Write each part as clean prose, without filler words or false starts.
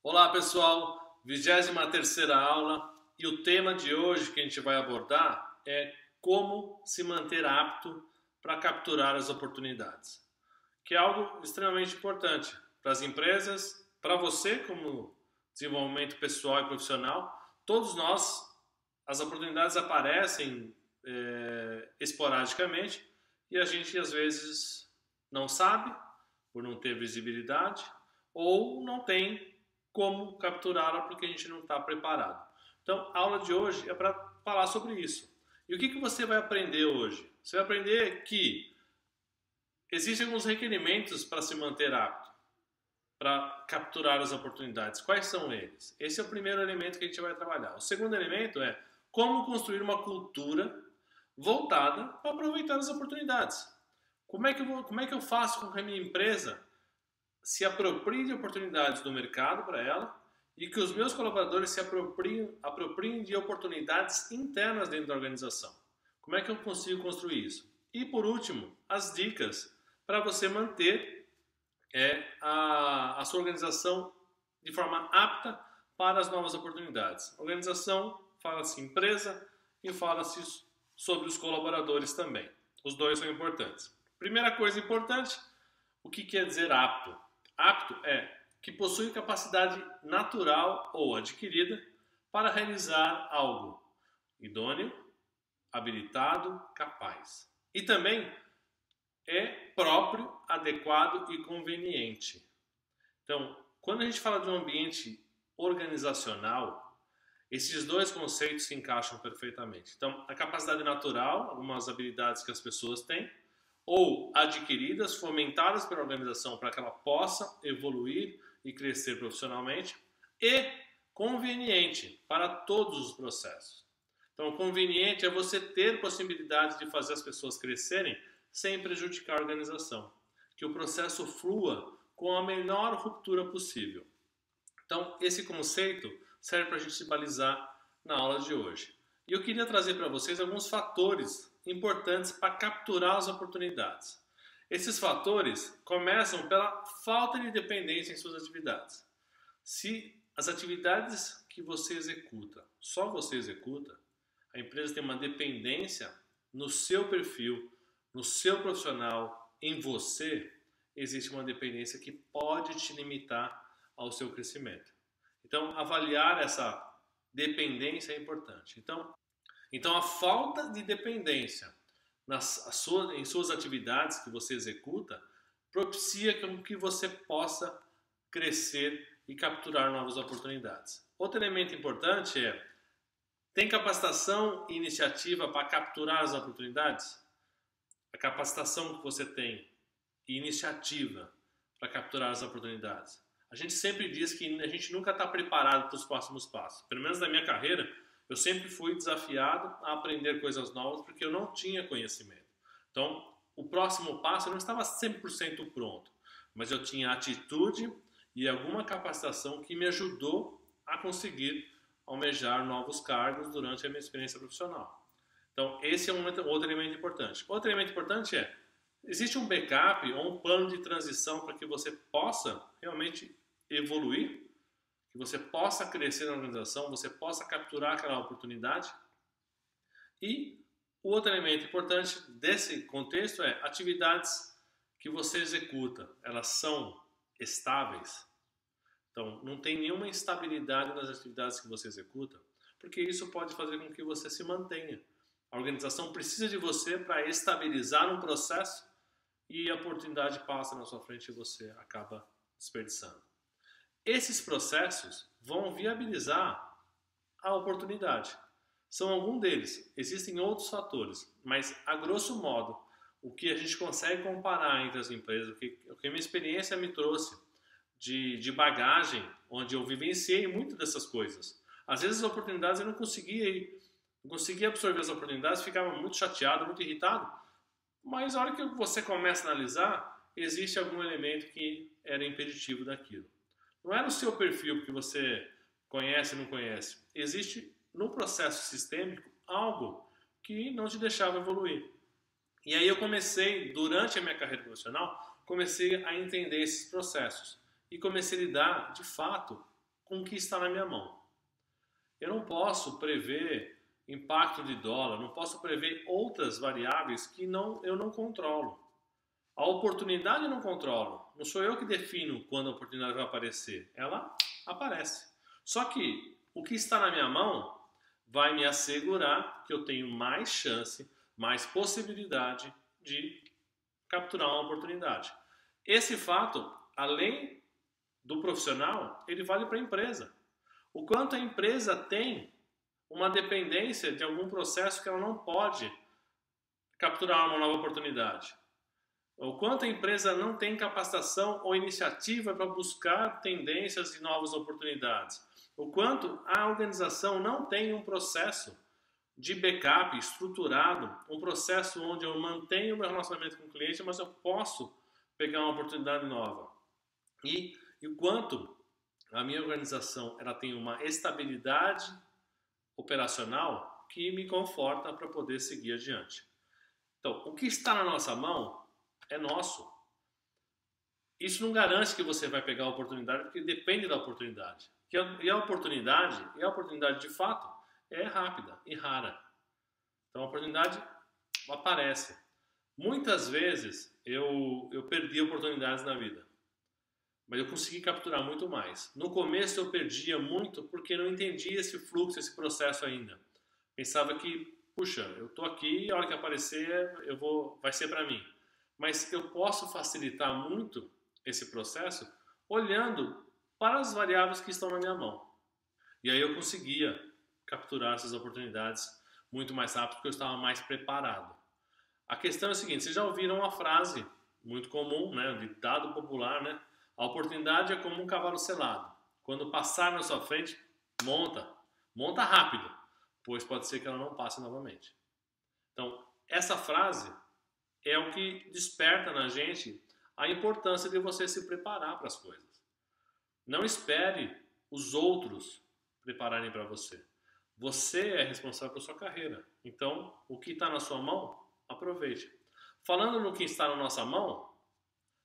Olá pessoal, 23ª aula e o tema de hoje que a gente vai abordar é como se manter apto para capturar as oportunidades, que é algo extremamente importante para as empresas, para você como desenvolvimento pessoal e profissional. Todos nós, as oportunidades aparecem esporadicamente e a gente às vezes não sabe por não ter visibilidade ou não tem como capturá-la porque a gente não está preparado. Então, a aula de hoje é para falar sobre isso. E o que você vai aprender hoje? Você vai aprender que existem alguns requerimentos para se manter apto, para capturar as oportunidades. Quais são eles? Esse é o primeiro elemento que a gente vai trabalhar. O segundo elemento é como construir uma cultura voltada para aproveitar as oportunidades. Como é que eu faço com que a minha empresa se aproprie de oportunidades do mercado para ela e que os meus colaboradores se apropriem de oportunidades internas dentro da organização? Como é que eu consigo construir isso? E por último, as dicas para você manter a sua organização de forma apta para as novas oportunidades. Organização, fala-se empresa e fala-se sobre os colaboradores também. Os dois são importantes. Primeira coisa importante, o que quer dizer apto? Apto é que possui capacidade natural ou adquirida para realizar algo idôneo, habilitado, capaz. E também é próprio, adequado e conveniente. Então, quando a gente fala de um ambiente organizacional, esses dois conceitos se encaixam perfeitamente. Então, a capacidade natural, algumas habilidades que as pessoas têm, ou adquiridas, fomentadas pela organização para que ela possa evoluir e crescer profissionalmente, e conveniente para todos os processos. Então, conveniente é você ter possibilidade de fazer as pessoas crescerem sem prejudicar a organização, que o processo flua com a menor ruptura possível. Então, esse conceito serve para a gente se balizar na aula de hoje. E eu queria trazer para vocês alguns fatores importantes para capturar as oportunidades. Esses fatores começam pela falta de dependência em suas atividades. Se as atividades que você executa, só você executa, a empresa tem uma dependência no seu perfil, no seu profissional, em você, existe uma dependência que pode te limitar ao seu crescimento. Então, avaliar essa dependência é importante. Então a falta de dependência em suas atividades que você executa propicia que você possa crescer e capturar novas oportunidades. Outro elemento importante é: tem capacitação e iniciativa para capturar as oportunidades? A capacitação que você tem e iniciativa para capturar as oportunidades. A gente sempre diz que a gente nunca está preparado para os próximos passos. Pelo menos na minha carreira, eu sempre fui desafiado a aprender coisas novas porque eu não tinha conhecimento. Então, o próximo passo eu não estava 100% pronto, mas eu tinha atitude e alguma capacitação que me ajudou a conseguir almejar novos cargos durante a minha experiência profissional. Então, esse é outro elemento importante. Outro elemento importante é: existe um backup ou um plano de transição para que você possa realmente evoluir, que você possa crescer na organização, você possa capturar aquela oportunidade. E o outro elemento importante desse contexto é: atividades que você executa, elas são estáveis? Então, não tem nenhuma instabilidade nas atividades que você executa, porque isso pode fazer com que você se mantenha. A organização precisa de você para estabilizar um processo e a oportunidade passa na sua frente e você acaba desperdiçando. Esses processos vão viabilizar a oportunidade. São alguns deles. Existem outros fatores, mas a grosso modo, o que a gente consegue comparar entre as empresas, o que a minha experiência me trouxe de bagagem, onde eu vivenciei muito dessas coisas. Às vezes as oportunidades eu não conseguia absorver as oportunidades, ficava muito chateado, muito irritado, mas a hora que você começa a analisar, existe algum elemento que era impeditivo daquilo. Não era o seu perfil que você conhece ou não conhece. Existe no processo sistêmico algo que não te deixava evoluir. E aí eu comecei, durante a minha carreira profissional, comecei a entender esses processos. E comecei a lidar, de fato, com o que está na minha mão. Eu não posso prever impacto de dólar, não posso prever outras variáveis que eu não controlo. A oportunidade eu não controlo. Não sou eu que defino quando a oportunidade vai aparecer. Ela aparece. Só que o que está na minha mão vai me assegurar que eu tenho mais chance, mais possibilidade de capturar uma oportunidade. Esse fato, além do profissional, ele vale para a empresa. O quanto a empresa tem uma dependência de algum processo que ela não pode capturar uma nova oportunidade. O quanto a empresa não tem capacitação ou iniciativa para buscar tendências e novas oportunidades. O quanto a organização não tem um processo de backup estruturado, um processo onde eu mantenho o meu relacionamento com o cliente, mas eu posso pegar uma oportunidade nova. E o quanto a minha organização ela tem uma estabilidade operacional que me conforta para poder seguir adiante. Então, o que está na nossa mão é nosso. Isso não garante que você vai pegar a oportunidade, porque depende da oportunidade. E a oportunidade de fato é rápida e rara. Então a oportunidade aparece. Muitas vezes eu perdi oportunidades na vida, mas eu consegui capturar muito mais. No começo eu perdia muito porque não entendia esse fluxo, esse processo ainda. Pensava que, puxa, eu estou aqui, a hora que aparecer vai ser para mim. Mas eu posso facilitar muito esse processo olhando para as variáveis que estão na minha mão. E aí eu conseguia capturar essas oportunidades muito mais rápido porque eu estava mais preparado. A questão é a seguinte, vocês já ouviram uma frase muito comum, né, de dado popular, né? A oportunidade é como um cavalo selado. Quando passar na sua frente, monta rápido, pois pode ser que ela não passe novamente. Então, essa frase é o que desperta na gente a importância de você se preparar para as coisas. Não espere os outros prepararem para você. Você é responsável pela sua carreira. Então, o que está na sua mão, aproveite. Falando no que está na nossa mão,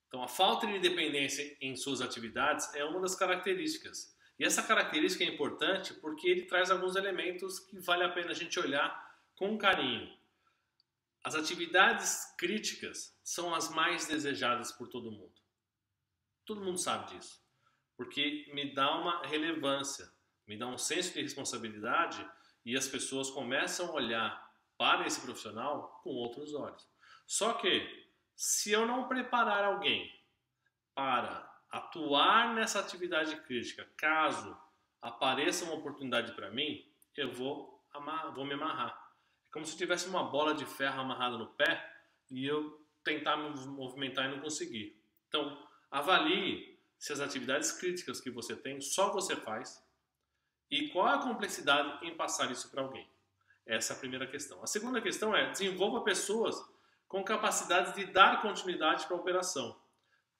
então a falta de independência em suas atividades é uma das características. E essa característica é importante porque ele traz alguns elementos que vale a pena a gente olhar com carinho. As atividades críticas são as mais desejadas por todo mundo. Todo mundo sabe disso. Porque me dá uma relevância, me dá um senso de responsabilidade e as pessoas começam a olhar para esse profissional com outros olhos. Só que, se eu não preparar alguém para atuar nessa atividade crítica, caso apareça uma oportunidade para mim, eu vou me amarrar. É como se eu tivesse uma bola de ferro amarrada no pé e eu tentar me movimentar e não conseguir. Então, avalie se as atividades críticas que você tem só você faz e qual é a complexidade em passar isso para alguém. Essa é a primeira questão. A segunda questão é desenvolva pessoas com capacidade de dar continuidade para a operação,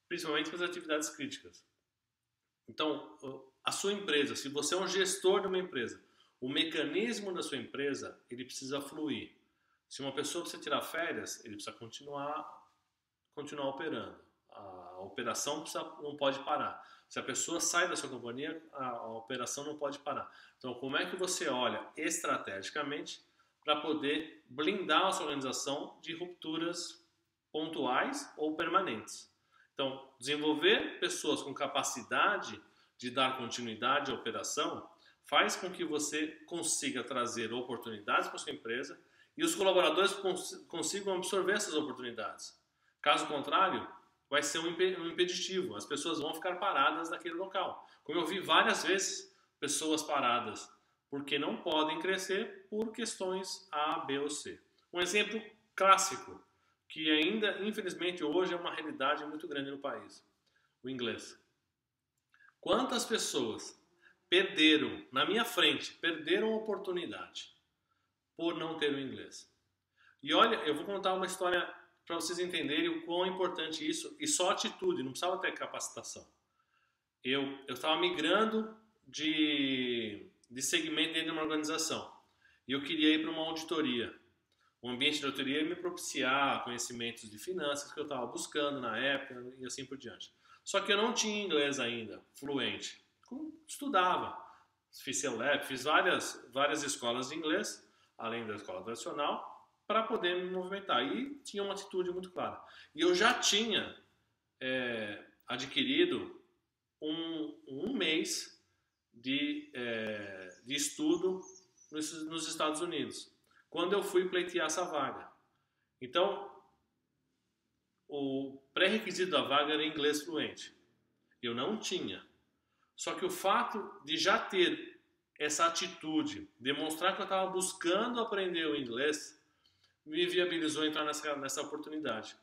principalmente para as atividades críticas. Então, a sua empresa, se você é um gestor de uma empresa, o mecanismo da sua empresa, ele precisa fluir. Se uma pessoa precisa tirar férias, ele precisa continuar operando. A operação não pode parar. Se a pessoa sai da sua companhia, a operação não pode parar. Então, como é que você olha estrategicamente para poder blindar a sua organização de rupturas pontuais ou permanentes? Então, desenvolver pessoas com capacidade de dar continuidade à operação faz com que você consiga trazer oportunidades para a sua empresa e os colaboradores consigam absorver essas oportunidades. Caso contrário, vai ser um impeditivo. As pessoas vão ficar paradas naquele local. Como eu vi várias vezes pessoas paradas porque não podem crescer por questões A, B ou C. Um exemplo clássico, que ainda, infelizmente, hoje é uma realidade muito grande no país. O inglês. Quantas pessoas na minha frente, perderam a oportunidade por não ter o inglês? E olha, eu vou contar uma história para vocês entenderem o quão importante isso, e só atitude, não precisava ter capacitação. Eu estava migrando de segmento dentro de uma organização, e eu queria ir para uma auditoria. O ambiente de auditoria ia me propiciar conhecimentos de finanças que eu estava buscando na época, e assim por diante. Só que eu não tinha inglês ainda, fluente. estudava. Fiz CELEP, fiz várias escolas de inglês, além da escola tradicional, para poder me movimentar. E tinha uma atitude muito clara. E eu já tinha adquirido um mês de estudo nos Estados Unidos, quando eu fui pleitear essa vaga. Então, o pré-requisito da vaga era inglês fluente. Eu não tinha. Só que o fato de já ter essa atitude, demonstrar que eu estava buscando aprender o inglês, me viabilizou entrar nessa oportunidade.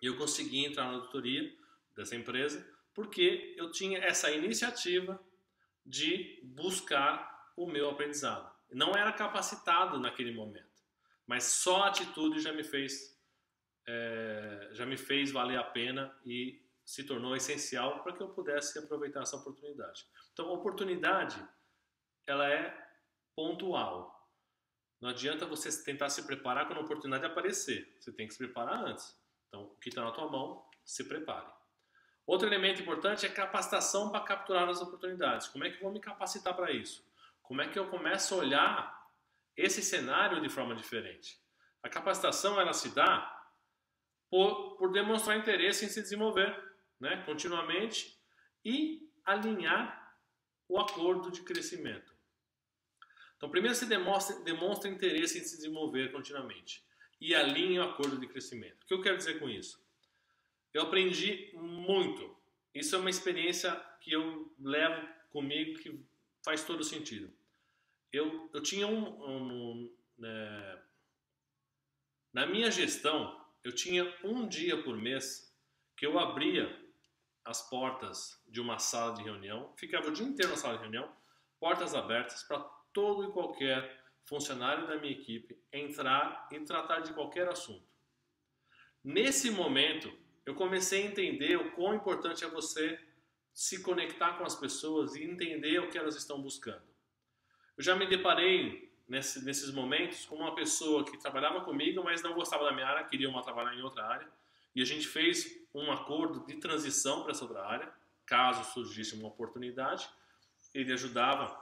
E eu consegui entrar na auditoria dessa empresa porque eu tinha essa iniciativa de buscar o meu aprendizado. Não era capacitado naquele momento, mas só a atitude já me fez valer a pena e se tornou essencial para que eu pudesse aproveitar essa oportunidade. Então, a oportunidade, ela é pontual. Não adianta você tentar se preparar quando a oportunidade aparecer. Você tem que se preparar antes. Então, o que está na tua mão, se prepare. Outro elemento importante é capacitação para capturar as oportunidades. Como é que eu vou me capacitar para isso? Como é que eu começo a olhar esse cenário de forma diferente? A capacitação, ela se dá por demonstrar interesse em se desenvolver, né, continuamente, e alinhar o acordo de crescimento. Então, primeiro você demonstra interesse em se desenvolver continuamente e alinha o acordo de crescimento. O que eu quero dizer com isso? Eu aprendi muito. Isso é uma experiência que eu levo comigo que faz todo sentido. Eu tinha na minha gestão, eu tinha um dia por mês que eu abria as portas de uma sala de reunião, ficava o dia inteiro na sala de reunião, portas abertas para todo e qualquer funcionário da minha equipe entrar e tratar de qualquer assunto. Nesse momento, eu comecei a entender o quão importante é você se conectar com as pessoas e entender o que elas estão buscando. Eu já me deparei nesses momentos com uma pessoa que trabalhava comigo, mas não gostava da minha área, queria trabalhar em outra área, e a gente fez um acordo de transição para essa outra área, caso surgisse uma oportunidade. Ele ajudava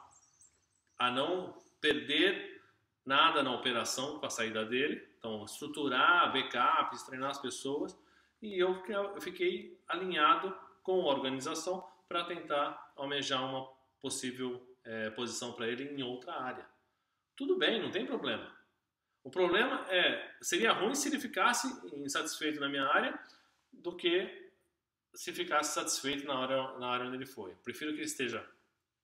a não perder nada na operação com a saída dele, então estruturar backups, treinar as pessoas, e eu fiquei alinhado com a organização para tentar almejar uma possível posição para ele em outra área. Tudo bem, não tem problema. O problema seria ruim se ele ficasse insatisfeito na minha área do que se ficasse satisfeito na área onde ele foi. Prefiro que ele esteja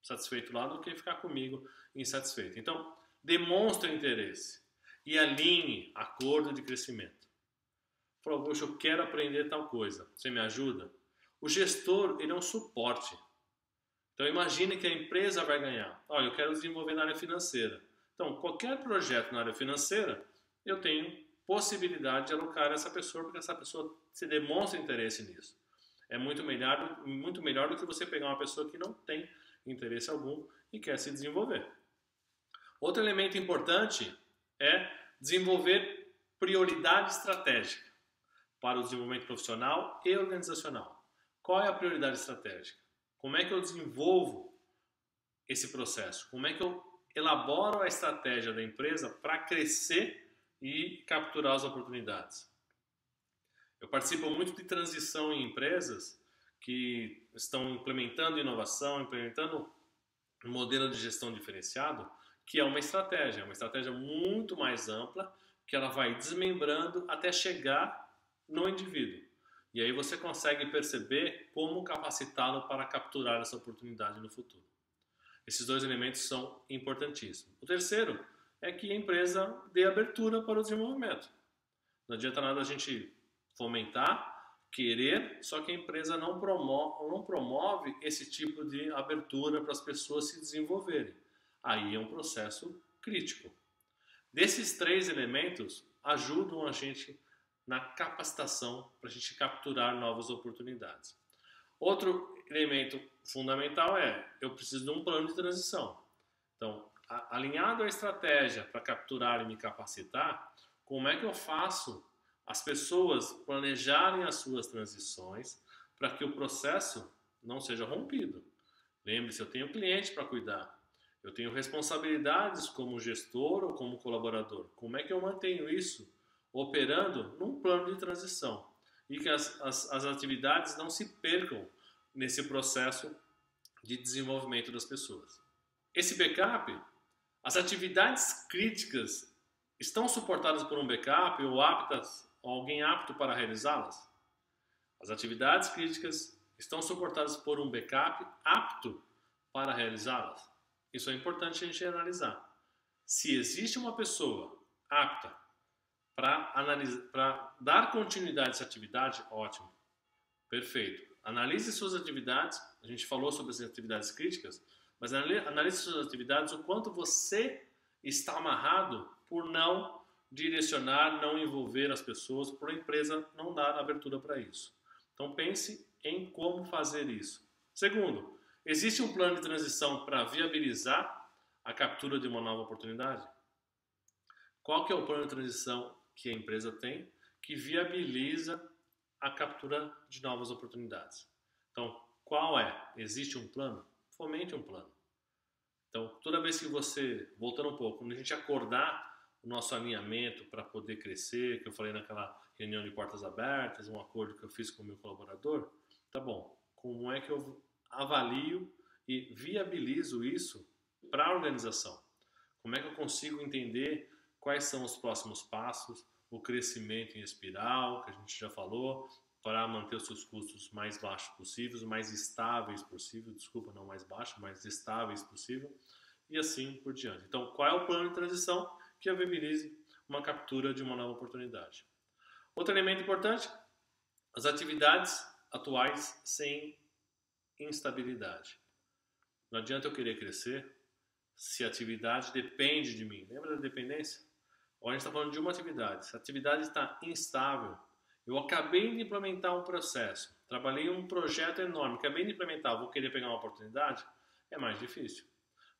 satisfeito lá do que ficar comigo insatisfeito. Então, demonstre interesse e alinhe acordo de crescimento. Falou, poxa, eu quero aprender tal coisa. Você me ajuda? O gestor, ele é um suporte. Então, imagine que a empresa vai ganhar. Olha, eu quero desenvolver na área financeira. Então, qualquer projeto na área financeira, eu tenho possibilidade de alocar essa pessoa, porque essa pessoa se demonstra interesse nisso. É muito melhor do que você pegar uma pessoa que não tem interesse algum e quer se desenvolver. Outro elemento importante é desenvolver prioridade estratégica para o desenvolvimento profissional e organizacional. Qual é a prioridade estratégica? Como é que eu desenvolvo esse processo? Como é que eu elaboro a estratégia da empresa para crescer e capturar as oportunidades? Eu participo muito de transição em empresas que estão implementando inovação, implementando um modelo de gestão diferenciado, que é uma estratégia muito mais ampla, que ela vai desmembrando até chegar no indivíduo. E aí você consegue perceber como capacitá-lo para capturar essa oportunidade no futuro. Esses dois elementos são importantíssimos. O terceiro é que a empresa dê abertura para o desenvolvimento. Não adianta nada a gente fomentar, querer, só que a empresa não promove esse tipo de abertura para as pessoas se desenvolverem. Aí é um processo crítico. Desses três elementos ajudam a gente na capacitação para a gente capturar novas oportunidades. Outro elemento fundamental eu preciso de um plano de transição. Então, alinhado à estratégia para capturar e me capacitar, como é que eu faço as pessoas planejarem as suas transições para que o processo não seja rompido? Lembre-se, eu tenho cliente para cuidar. Eu tenho responsabilidades como gestor ou como colaborador. Como é que eu mantenho isso operando num plano de transição? E que as atividades não se percam nesse processo de desenvolvimento das pessoas. Esse backup, as atividades críticas estão suportadas por um backup ou alguém apto para realizá-las? As atividades críticas estão suportadas por um backup apto para realizá-las? Isso é importante a gente analisar. Se existe uma pessoa apta para dar continuidade a essa atividade, ótimo, perfeito. Analise suas atividades, a gente falou sobre as atividades críticas, mas analise suas atividades, o quanto você está amarrado por não direcionar, não envolver as pessoas, por a empresa não dar abertura para isso. Então pense em como fazer isso. Segundo, existe um plano de transição para viabilizar a captura de uma nova oportunidade? Qual que é o plano de transição que a empresa tem que viabiliza a captura de novas oportunidades? Então, qual é? Existe um plano? Fomente um plano. Então, toda vez que você, voltando um pouco, quando a gente acordar o nosso alinhamento para poder crescer, que eu falei naquela reunião de portas abertas, um acordo que eu fiz com o meu colaborador, tá bom, como é que eu avalio e viabilizo isso para a organização? Como é que eu consigo entender quais são os próximos passos, o crescimento em espiral, que a gente já falou, para manter os seus custos mais baixos possíveis, mais estáveis possível, desculpa, não mais baixos, mais estáveis possível, e assim por diante. Então, qual é o plano de transição que viabilize uma captura de uma nova oportunidade? Outro elemento importante, as atividades atuais sem instabilidade. Não adianta eu querer crescer se a atividade depende de mim. Lembra da dependência? Agora a gente está falando de uma atividade. Se a atividade está instável, eu acabei de implementar um processo, trabalhei um projeto enorme, acabei de implementar, vou querer pegar uma oportunidade? É mais difícil.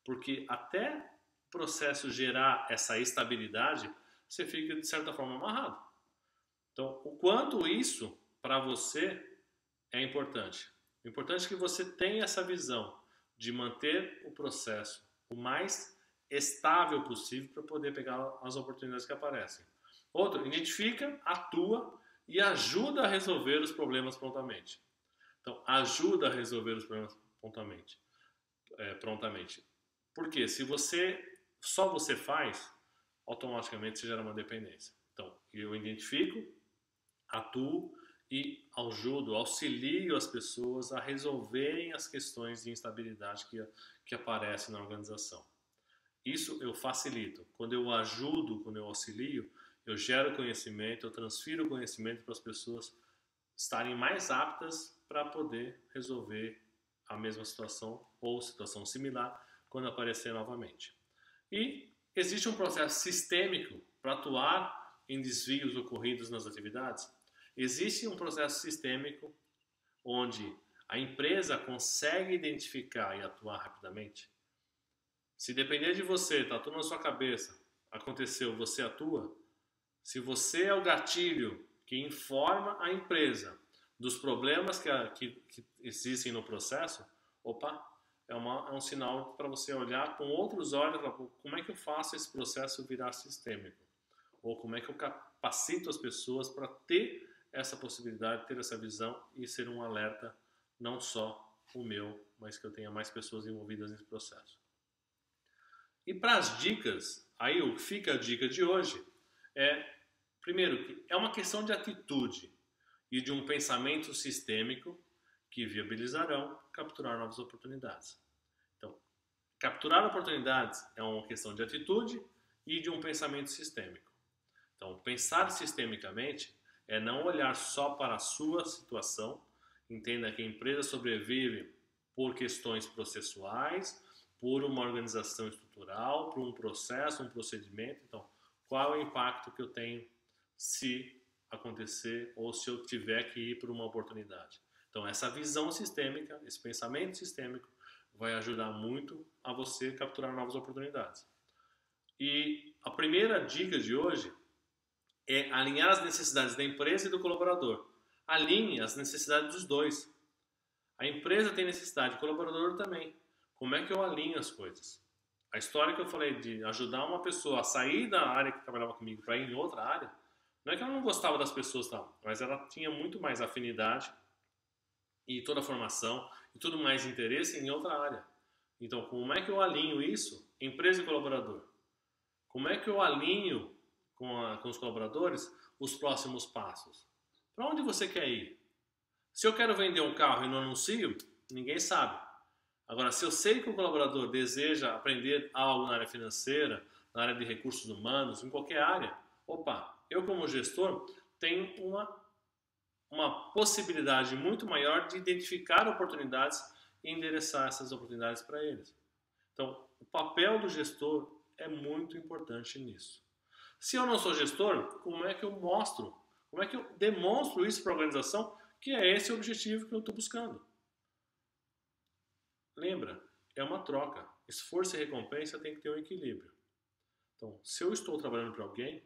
Porque até o processo gerar essa estabilidade, você fica de certa forma amarrado. Então, o quanto isso para você é importante? O importante é que você tenha essa visão de manter o processo o mais estável possível para poder pegar as oportunidades que aparecem. Outro, identifica, atua e ajuda a resolver os problemas prontamente. Então, ajuda a resolver os problemas prontamente. Porque se só você faz, automaticamente você gera uma dependência. Então, eu identifico, atuo e ajudo, auxilio as pessoas a resolverem as questões de instabilidade que aparecem na organização. Isso eu facilito. Quando eu ajudo, quando eu auxilio, eu gero conhecimento, eu transfiro conhecimento para as pessoas estarem mais aptas para poder resolver a mesma situação ou situação similar quando aparecer novamente. E existe um processo sistêmico para atuar em desvios ocorridos nas atividades? Existe um processo sistêmico onde a empresa consegue identificar e atuar rapidamente? Se depender de você, está tudo na sua cabeça, aconteceu, você atua? Se você é o gatilho que informa a empresa dos problemas que existem no processo, opa, é um sinal para você olhar com outros olhos, como é que eu faço esse processo virar sistêmico? Ou como é que eu capacito as pessoas para ter essa possibilidade, ter essa visão e ser um alerta, não só o meu, mas que eu tenha mais pessoas envolvidas nesse processo. E para as dicas, aí o que fica a dica de hoje primeiro, que é uma questão de atitude e de um pensamento sistêmico que viabilizarão capturar novas oportunidades. Então, capturar oportunidades é uma questão de atitude e de um pensamento sistêmico. Então, pensar sistemicamente é não olhar só para a sua situação, entenda que a empresa sobrevive por questões processuais, por uma organização estrutural, por um processo, um procedimento. Então, qual é o impacto que eu tenho se acontecer ou se eu tiver que ir por uma oportunidade? Então, essa visão sistêmica, esse pensamento sistêmico vai ajudar muito a você capturar novas oportunidades. E a primeira dica de hoje é alinhar as necessidades da empresa e do colaborador. Alinhe as necessidades dos dois. A empresa tem necessidade, o colaborador também. Como é que eu alinho as coisas? A história que eu falei de ajudar uma pessoa a sair da área que trabalhava comigo para ir em outra área, não é que ela não gostava das pessoas, não, mas ela tinha muito mais afinidade e toda a formação e tudo mais interesse em outra área. Então, como é que eu alinho isso, empresa e colaborador? Como é que eu alinho com os colaboradores os próximos passos? Para onde você quer ir? Se eu quero vender um carro e não anuncio, ninguém sabe. Agora, se eu sei que o colaborador deseja aprender algo na área financeira, na área de recursos humanos, em qualquer área, opa, eu como gestor tenho uma possibilidade muito maior de identificar oportunidades e endereçar essas oportunidades para eles. Então, o papel do gestor é muito importante nisso. Se eu não sou gestor, como é que eu mostro? Como é que eu demonstro isso para a organização que é esse o objetivo que eu estou buscando? Lembra, é uma troca. Esforço e recompensa tem que ter um equilíbrio. Então, se eu estou trabalhando para alguém,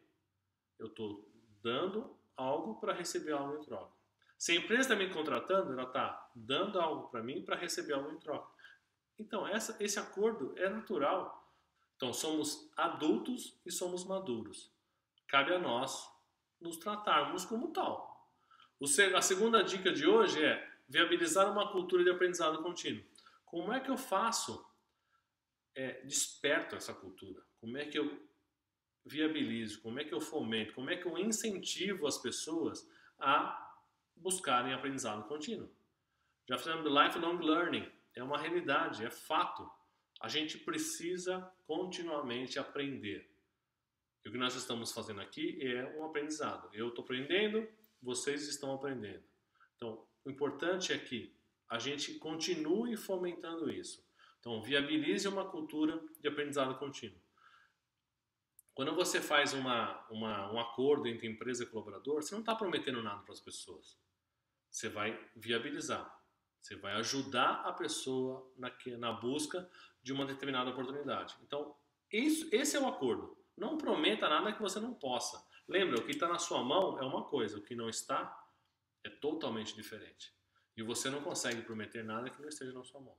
eu estou dando algo para receber algo em troca. Se a empresa está me contratando, ela está dando algo para mim para receber algo em troca. Então, esse acordo é natural. Então, somos adultos e somos maduros. Cabe a nós nos tratarmos como tal. A segunda dica de hoje é viabilizar uma cultura de aprendizado contínuo. Como é que eu faço? Desperto essa cultura. Como é que eu viabilizo? Como é que eu fomento? Como é que eu incentivo as pessoas a buscarem aprendizado contínuo? Já fizemos lifelong learning. É uma realidade, é fato. A gente precisa continuamente aprender. E o que nós estamos fazendo aqui é um aprendizado. Eu estou aprendendo, vocês estão aprendendo. Então, o importante é que a gente continue fomentando isso. Então, viabilize uma cultura de aprendizado contínuo. Quando você faz um acordo entre empresa e colaborador, você não está prometendo nada para as pessoas. Você vai viabilizar. Você vai ajudar a pessoa na busca de uma determinada oportunidade. Então, esse é o acordo. Não prometa nada que você não possa. Lembra, o que está na sua mão é uma coisa, o que não está é totalmente diferente. E você não consegue prometer nada que não esteja na sua mão.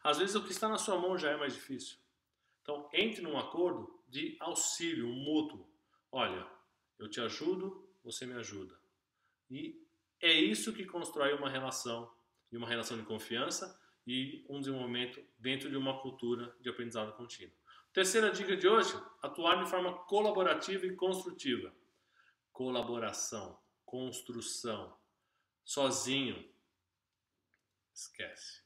Às vezes o que está na sua mão já é mais difícil. Então, entre num acordo de auxílio mútuo. Olha, eu te ajudo, você me ajuda. E é isso que constrói uma relação, e uma relação de confiança e um desenvolvimento dentro de uma cultura de aprendizado contínuo. Terceira dica de hoje, atuar de forma colaborativa e construtiva. Colaboração, construção, sozinho, esquece.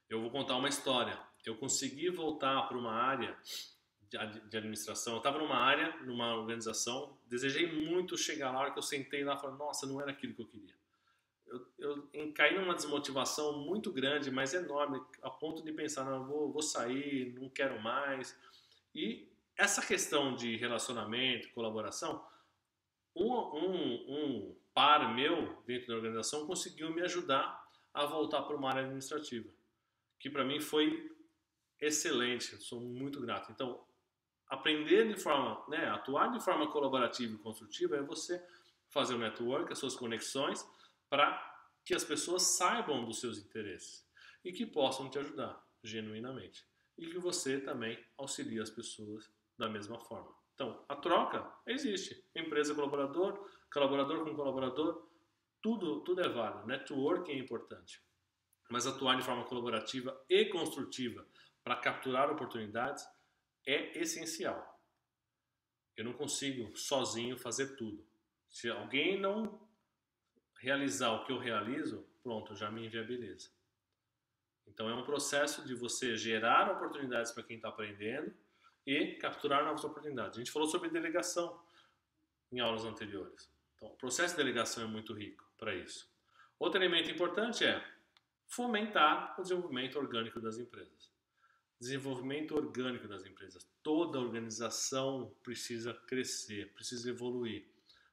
Eu vou contar uma história. Eu consegui voltar para uma área de administração. Eu estava numa área, numa organização, desejei muito chegar lá, hora que eu sentei lá e falei, nossa, não era aquilo que eu queria. Eu caí numa desmotivação muito grande, mas enorme, a ponto de pensar, não, vou sair, não quero mais. E essa questão de relacionamento, colaboração, um par meu dentro da organização conseguiu me ajudar a voltar para uma área administrativa, que para mim foi excelente, sou muito grato. Então, aprender de forma, atuar de forma colaborativa e construtiva é você fazer o network, as suas conexões, para que as pessoas saibam dos seus interesses e que possam te ajudar genuinamente. E que você também auxilie as pessoas da mesma forma. Então, a troca existe. Empresa colaborador, colaborador com colaborador, tudo é válido. Networking é importante. Mas atuar de forma colaborativa e construtiva para capturar oportunidades é essencial. Eu não consigo sozinho fazer tudo. Se alguém não realizar o que eu realizo, pronto, já me inviabiliza. Então é um processo de você gerar oportunidades para quem está aprendendo e capturar novas oportunidades. A gente falou sobre delegação em aulas anteriores. Então o processo de delegação é muito rico para isso. Outro elemento importante é fomentar o desenvolvimento orgânico das empresas. Desenvolvimento orgânico das empresas. Toda organização precisa crescer, precisa evoluir.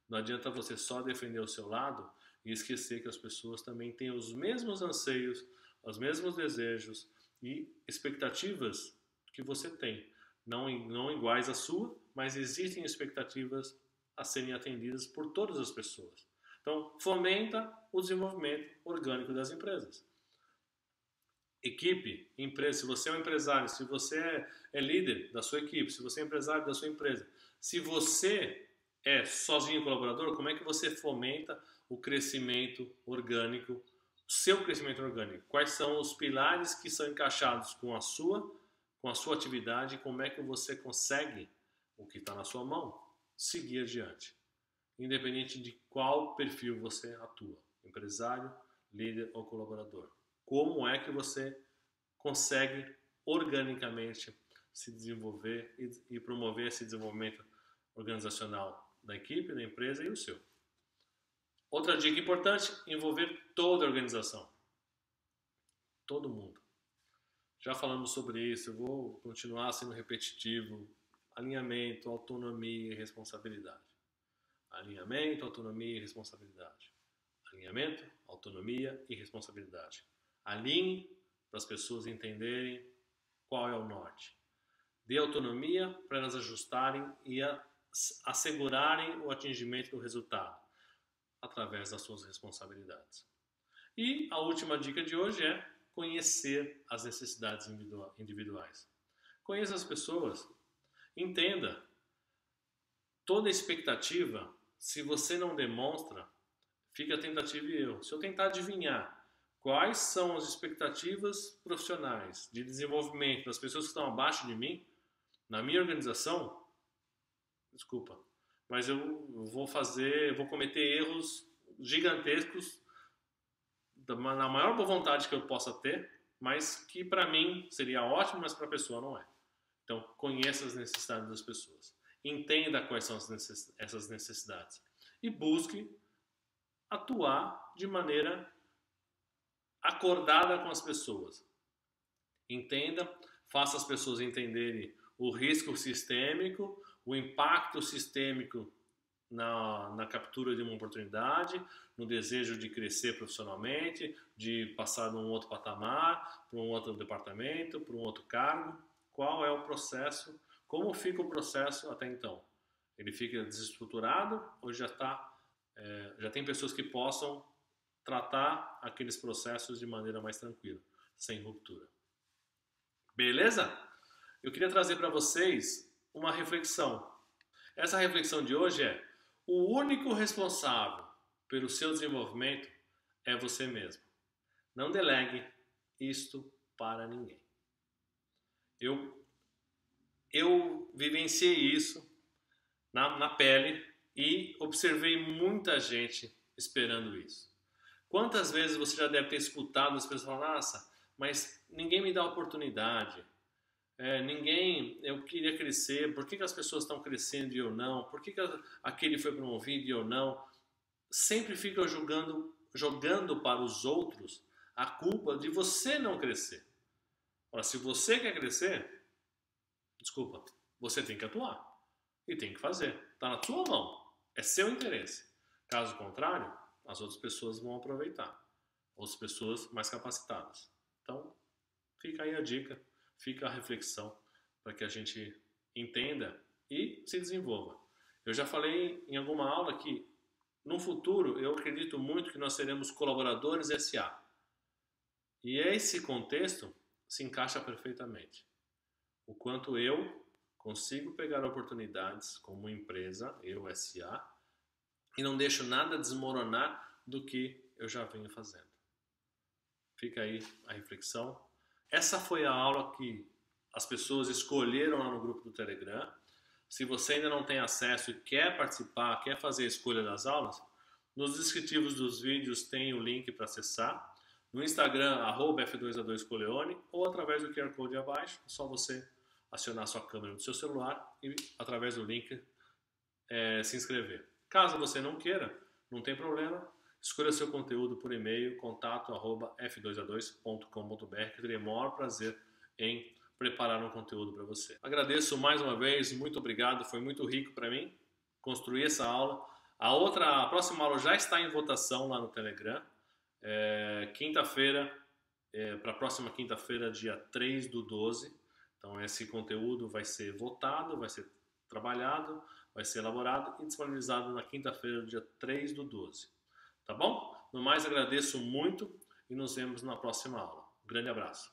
Não adianta você só defender o seu lado e esquecer que as pessoas também têm os mesmos anseios, os mesmos desejos e expectativas que você tem. Não iguais à sua, mas existem expectativas a serem atendidas por todas as pessoas. Então, fomenta o desenvolvimento orgânico das empresas. equipe, empresa, se você é um empresário, se você é líder da sua equipe, se você é empresário da sua empresa, se você é sozinho colaborador, como é que você fomenta o crescimento orgânico, o seu crescimento orgânico? Quais são os pilares que são encaixados com a sua atividade e como é que você consegue, o que está na sua mão, seguir adiante? Independente de qual perfil você atua, empresário, líder ou colaborador. Como é que você consegue organicamente se desenvolver e promover esse desenvolvimento organizacional da equipe, da empresa e o seu. Outra dica importante, envolver toda a organização. Todo mundo. Já falamos sobre isso, eu vou continuar sendo repetitivo. Alinhamento, autonomia e responsabilidade. Alinhamento, autonomia e responsabilidade. Alinhamento, autonomia e responsabilidade. Alinhe para as pessoas entenderem qual é o norte. Dê autonomia para elas ajustarem e assegurarem o atingimento do resultado através das suas responsabilidades. E a última dica de hoje é conhecer as necessidades individuais. Conheça as pessoas, entenda. Toda expectativa, se você não demonstra, fica tentativa e erro. Se eu tentar adivinhar quais são as expectativas profissionais de desenvolvimento das pessoas que estão abaixo de mim, na minha organização, desculpa, mas eu vou cometer erros gigantescos na maior boa vontade que eu possa ter, mas que para mim seria ótimo, mas para a pessoa não é. Então, conheça as necessidades das pessoas. Entenda quais são essas necessidades e busque atuar de maneira acordada com as pessoas. Entenda, faça as pessoas entenderem o risco sistêmico, o impacto sistêmico na captura de uma oportunidade, no desejo de crescer profissionalmente, de passar num outro patamar, para um outro departamento, para um outro cargo. Qual é o processo? Como fica o processo até então? Ele fica desestruturado ou já tem pessoas que possam tratar aqueles processos de maneira mais tranquila, sem ruptura. Beleza? Eu queria trazer para vocês uma reflexão. Essa reflexão de hoje é: o único responsável pelo seu desenvolvimento é você mesmo. Não delegue isto para ninguém. Eu vivenciei isso na pele e observei muita gente esperando isso. Quantas vezes você já deve ter escutado as pessoas falar: nossa, mas ninguém me dá oportunidade, eu queria crescer, por que as pessoas estão crescendo e eu não? Por que aquele foi promovido e eu não? Sempre fica jogando para os outros a culpa de você não crescer. Ora, se você quer crescer, desculpa, você tem que atuar e tem que fazer. Está na sua mão, é seu interesse. Caso contrário, as outras pessoas vão aproveitar, outras pessoas mais capacitadas. Então, fica aí a dica, fica a reflexão para que a gente entenda e se desenvolva. Eu já falei em alguma aula que no futuro eu acredito muito que nós seremos colaboradores SA. E esse contexto se encaixa perfeitamente. O quanto eu consigo pegar oportunidades como empresa, eu SA, e não deixo nada desmoronar do que eu já venho fazendo. Fica aí a reflexão. Essa foi a aula que as pessoas escolheram lá no grupo do Telegram. Se você ainda não tem acesso e quer participar, quer fazer a escolha das aulas, nos descritivos dos vídeos tem o link para acessar. No Instagram, @F2A2Coleone, ou através do QR Code abaixo. É só você acionar sua câmera no seu celular e, através do link, se inscrever. Caso você não queira, não tem problema, escolha seu conteúdo por e-mail, contato@f2a2.com.br, que eu terei o maior prazer em preparar um conteúdo para você. Agradeço mais uma vez, muito obrigado, foi muito rico para mim construir essa aula. A próxima aula já está em votação lá no Telegram. Quinta-feira, para a próxima quinta-feira, dia 3/12. Então esse conteúdo vai ser votado, vai ser trabalhado, vai ser elaborado e disponibilizado na quinta-feira, dia 3/12. Tá bom? No mais, agradeço muito e nos vemos na próxima aula. Um grande abraço.